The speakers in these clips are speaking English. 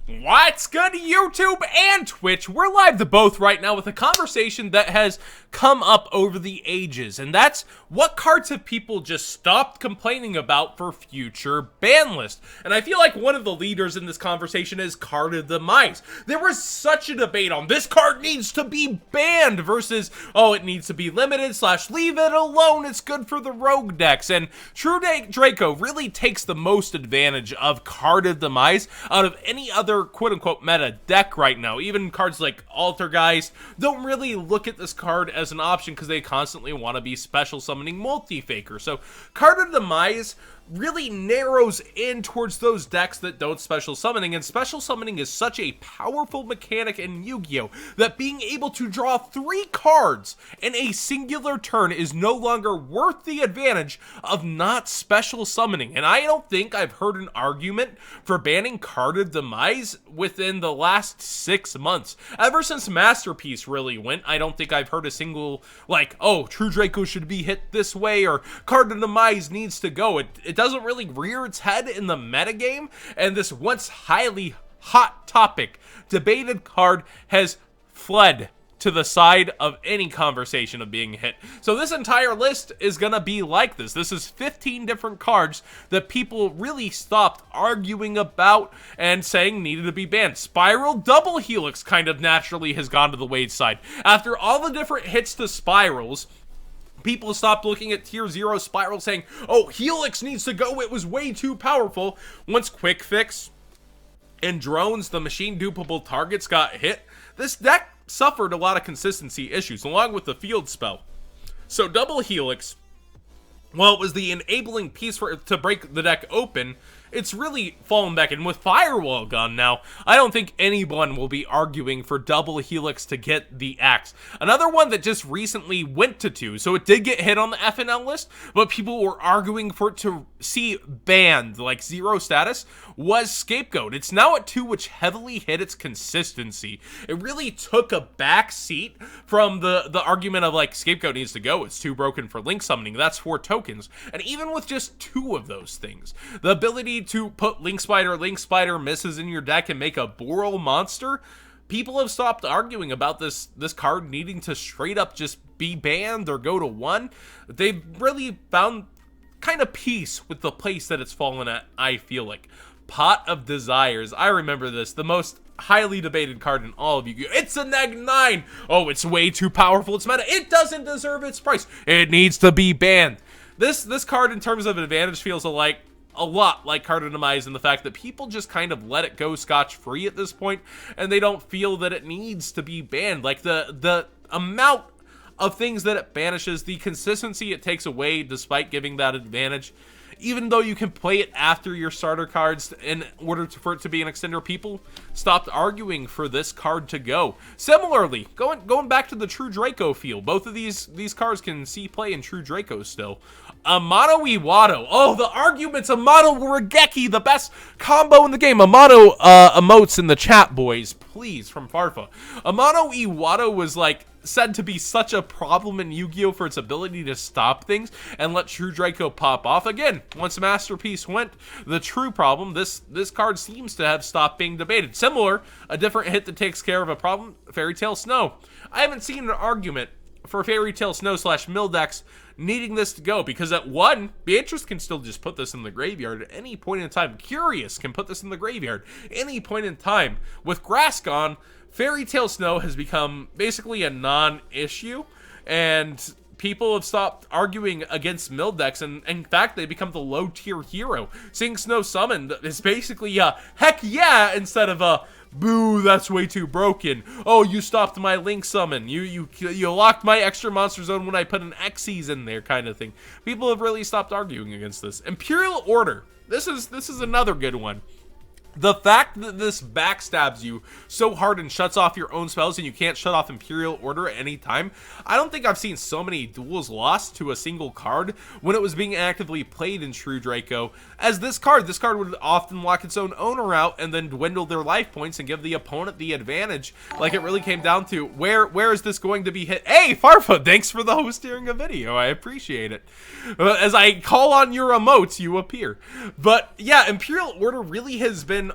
What's good, YouTube and Twitch? We're live to both right now with a conversation that has come up over the ages, and that's what cards have people just stopped complaining about for future ban lists. And I feel like one of the leaders in this conversation is Card of Demise. There was such a debate on this card needs to be banned versus, oh, it needs to be limited / leave it alone, it's good for the rogue decks. And True Draco really takes the most advantage of Card of Demise out of any other quote-unquote meta deck right now. Even cards like Altergeist don't really look at this card as an option because they constantly want to be special summoning multi-faker. So Card of Demise really narrows in towards those decks that don't special summoning, and special summoning is such a powerful mechanic in Yu-Gi-Oh! That being able to draw 3 cards in a singular turn is no longer worth the advantage of not special summoning. And I don't think I've heard an argument for banning Card of Demise within the last 6 months. Ever since Masterpiece really went, I don't think I've heard a single, like, oh, True Draco should be hit this way, or Card of Demise needs to go. It doesn't really rear its head in the metagame, and this once highly hot topic, debated card, has fled to the side of any conversation of being hit. So this entire list is gonna be like this. This is 15 different cards that people really stopped arguing about and saying needed to be banned. Spiral Double Helix kind of naturally has gone to the wayside. After all the different hits to Spirals, people stopped looking at tier 0 Spiral saying, oh, Helix needs to go, it was way too powerful. Once Quick Fix and Drones, the machine dupable targets, got hit, this deck suffered a lot of consistency issues, along with the field spell. So Double Helix, while it was the enabling piece for it to break the deck open, it's really fallen back. And with Firewall gone now, I don't think anyone will be arguing for Double Helix to get the axe. Another one that just recently went to 2, so it did get hit on the FNL list, but people were arguing for it to see banned, like 0 status, was Scapegoat. It's now at 2, which heavily hit its consistency. It really took a back seat from the argument of, like, Scapegoat needs to go, it's too broken for link summoning, that's 4 tokens. And even with just 2 of those things, the ability to put Link Spider misses in your deck and make a Boral monster, people have stopped arguing about this card needing to straight up just be banned or go to 1. They've really found kind of peace with the place that it's fallen at, I feel like. Pot of Desires, I remember this, the most highly debated card in all of Yu-Gi-Oh! It's a neg 9! Oh, it's way too powerful, it's meta, it doesn't deserve its price, it needs to be banned. This card in terms of advantage feels a lot like Card of Demise, in the fact that people just kind of let it go scotch-free at this point, and they don't feel that it needs to be banned. Like, the amount of things that it banishes, the consistency it takes away despite giving that advantage, even though you can play it after your starter cards in order for it to be an extender, people stopped arguing for this card to go. Similarly, going back to the True Draco field, both of these cards can see play in True Draco still. Amano Iwado. Oh, the arguments. Amano Regeki, the best combo in the game. Amano emotes in the chat, boys, please, from Farfa. Amano Iwado was, like, said to be such a problem in Yu-Gi-Oh! For its ability to stop things and let True Draco pop off. Again, once Masterpiece went, the true problem, this card seems to have stopped being debated. Similar, a different hit that takes care of a problem, Fairy Tail Snow. I haven't seen an argument for Fairy Tail Snow / Mildex needing this to go, because at 1, Beatrice can still just put this in the graveyard at any point in time. Curious can put this in the graveyard any point in time. With Grass gone, Fairy Tail Snow has become basically a non-issue, and people have stopped arguing against Mildex, and in fact, they become the low-tier hero. Seeing Snow summoned is basically heck yeah, instead of boo, that's way too broken. Oh, you stopped my Link summon. You locked my extra monster zone when I put an Xyz in there, kind of thing. People have really stopped arguing against this. Imperial Order. This is another good one. The fact that this backstabs you so hard and shuts off your own spells and you can't shut off Imperial Order at any time, I don't think I've seen so many duels lost to a single card when it was being actively played in True Draco as this card. This card would often lock its own owner out and then dwindle their life points and give the opponent the advantage. Like, it really came down to where is this going to be hit? Hey, Farfa, thanks for the host during a video. I appreciate it. As I call on your emotes, you appear. But yeah, Imperial Order really has been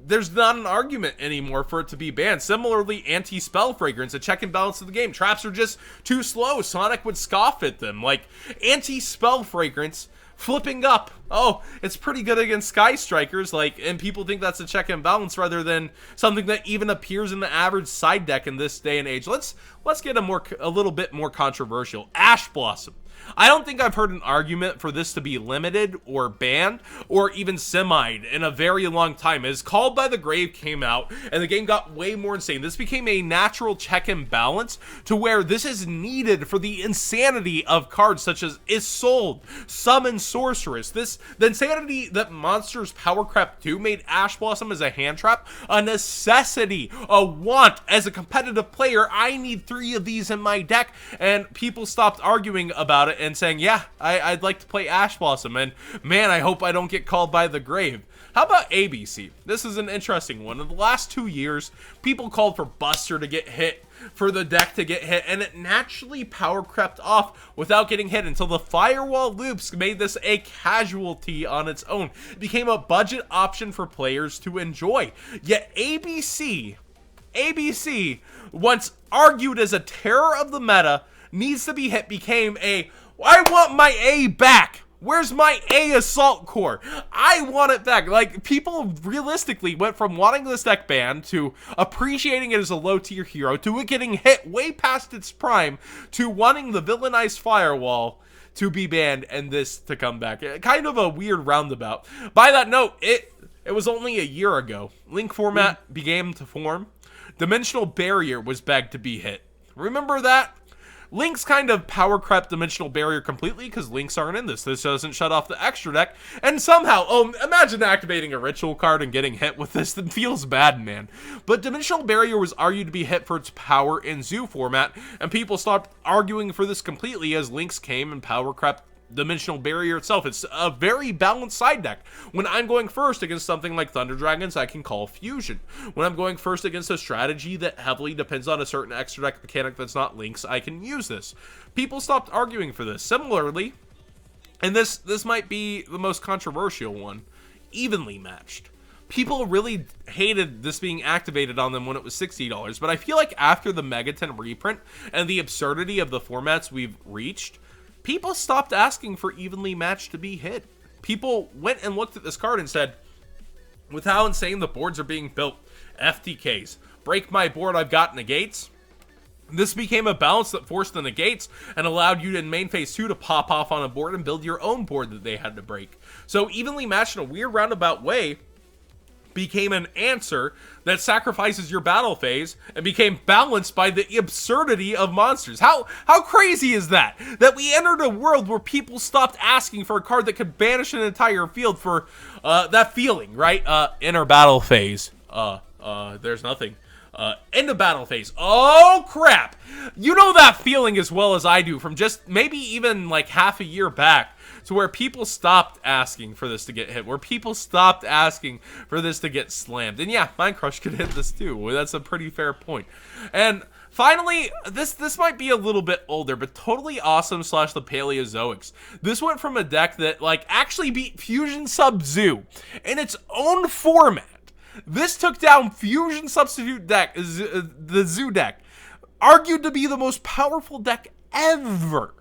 there's not an argument anymore for it to be banned. Similarly, AntiSpell Fragrance, a check and balance of the game. Traps are just too slow. Sonic would scoff at them. Like, AntiSpell Fragrance flipping up. Oh, it's pretty good against Sky Strikers, like, and people think that's a check and balance rather than something that even appears in the average side deck in this day and age. Let's get a little bit more controversial. Ash Blossom. I don't think I've heard an argument for this to be limited or banned or even semied in a very long time. As Called by the Grave came out and the game got way more insane, this became a natural check and balance to where this is needed for the insanity of cards such as Isolde, Summon Sorceress. The insanity that Monsters Power Crept 2 made Ash Blossom as a hand trap a necessity, a want. As a competitive player, I need 3 of these in my deck, and people stopped arguing about it and saying, yeah, I'd like to play Ash Blossom, and man, I hope I don't get called by the grave. How about ABC? This is an interesting one. In the last 2 years, people called for Buster to get hit, for the deck to get hit, and it naturally power crept off without getting hit until the Firewall Loops made this a casualty on its own. It became a budget option for players to enjoy. Yet ABC, once argued as a terror of the meta, needs to be hit, became a, I want my A back. Where's my A Assault Core? I want it back. Like, people realistically went from wanting this deck banned to appreciating it as a low tier hero to it getting hit way past its prime to wanting the villainized Firewall to be banned and this to come back. Kind of a weird roundabout. By that note, it was only a year ago. Link format began to form. Dimensional Barrier was begged to be hit. Remember that? Link's kind of power crept Dimensional Barrier completely because Links aren't in this. This doesn't shut off the extra deck. And somehow, imagine activating a ritual card and getting hit with this. That feels bad, man. But Dimensional Barrier was argued to be hit for its power in Zoo format, and people stopped arguing for this completely as Links came and power crept Dimensional Barrier itself. It's a very balanced side deck. When I'm going first against something like Thunder Dragons, I can call Fusion. When I'm going first against a strategy that heavily depends on a certain extra deck mechanic that's not Links, I can use this. People stopped arguing for this. Similarly, and this might be the most controversial one, evenly matched. People really hated this being activated on them when it was $60, but I feel like after the Megaton reprint and the absurdity of the formats we've reached, people stopped asking for evenly matched to be hit. People went and looked at this card and said, with how insane the boards are being built, FTKs, break my board, I've got negates. This became a balance that forced the negates and allowed you in main phase 2 to pop off on a board and build your own board that they had to break. So evenly matched in a weird roundabout way became an answer that sacrifices your battle phase and became balanced by the absurdity of monsters. How crazy is that? That we entered a world where people stopped asking for a card that could banish an entire field for that feeling, right? Enter battle phase. There's nothing. End of battle phase. Oh, crap. You know that feeling as well as I do from just maybe even like half a year back, to where people stopped asking for this to get hit, where people stopped asking for this to get slammed. And yeah, Mind Crush could hit this too. That's a pretty fair point. And finally, this might be a little bit older, but Totally Awesome / the Paleozoics. This went from a deck that like actually beat Fusion Sub-Zoo in its own format. This took down Fusion Substitute deck, the Zoo deck, argued to be the most powerful deck ever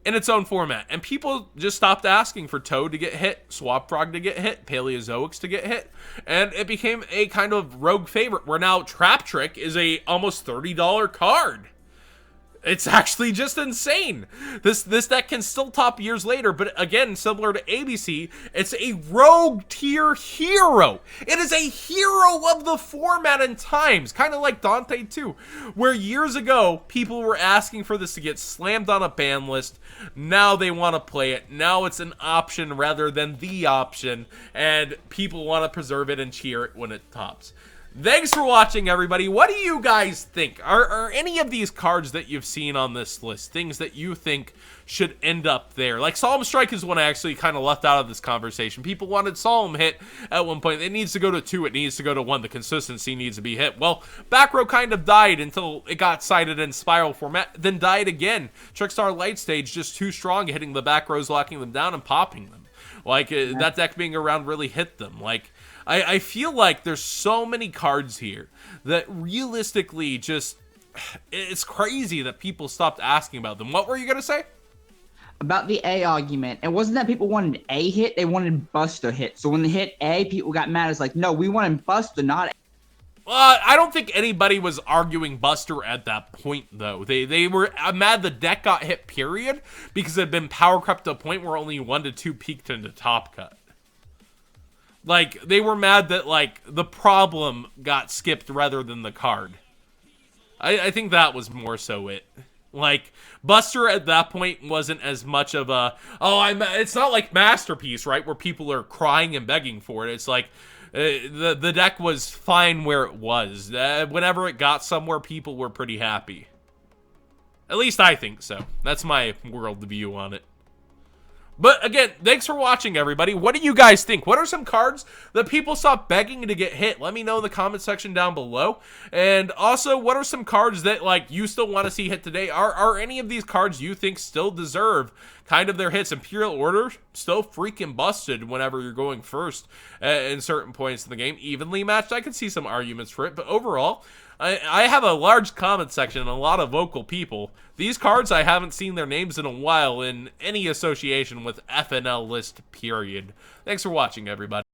in its own format, and people just stopped asking for Toad to get hit, Swap Frog to get hit, Paleozoics to get hit, and it became a kind of rogue favorite where now Trap Trick is a almost $30 card. It's actually just insane. This deck can still top years later, but again, similar to ABC, it's a rogue tier hero. It is a hero of the format and times, kind of like Dante 2, where years ago, people were asking for this to get slammed on a ban list. Now they want to play it. Now it's an option rather than the option, and people want to preserve it and cheer it when it tops. Thanks for watching, everybody. What do you guys think? Are any of these cards that you've seen on this list things that you think should end up there? Like Salomon Strike is one I actually kind of left out of this conversation. People wanted Salomon hit at one point. It needs to go to 2. It needs to go to 1. The consistency needs to be hit. Well, back row kind of died until it got sided in spiral format, then died again. Trickstar Light Stage just too strong, hitting the back rows, locking them down, and popping them. Like, that deck being around really hit them. Like, I feel like there's so many cards here that realistically just, it's crazy that people stopped asking about them. What were you going to say? About the A argument, it wasn't that people wanted A hit, they wanted Buster hit. So when they hit A, people got mad. It's like, no, we wanted Buster, not A. I don't think anybody was arguing Buster at that point, though. They were mad the deck got hit, period, because it had been power crept to a point where only 1 to 2 peaked into top cut. Like, they were mad that, like, the problem got skipped rather than the card. I think that was more so it. Like, Buster at that point wasn't as much of a, it's not like Masterpiece, right, where people are crying and begging for it. It's like, the deck was fine where it was. Whenever it got somewhere, people were pretty happy. At least I think so. That's my world view on it. But again, thanks for watching, everybody. What do you guys think? What are some cards that people stop begging to get hit? Let me know in the comment section down below. And also, what are some cards that, like, you still want to see hit today? Are any of these cards you think still deserve kind of their hits? Imperial Order, still freaking busted whenever you're going first in certain points in the game. Evenly matched, I could see some arguments for it. But overall, I have a large comment section and a lot of vocal people. These cards, I haven't seen their names in a while in any association with FNL list, period. Thanks for watching, everybody.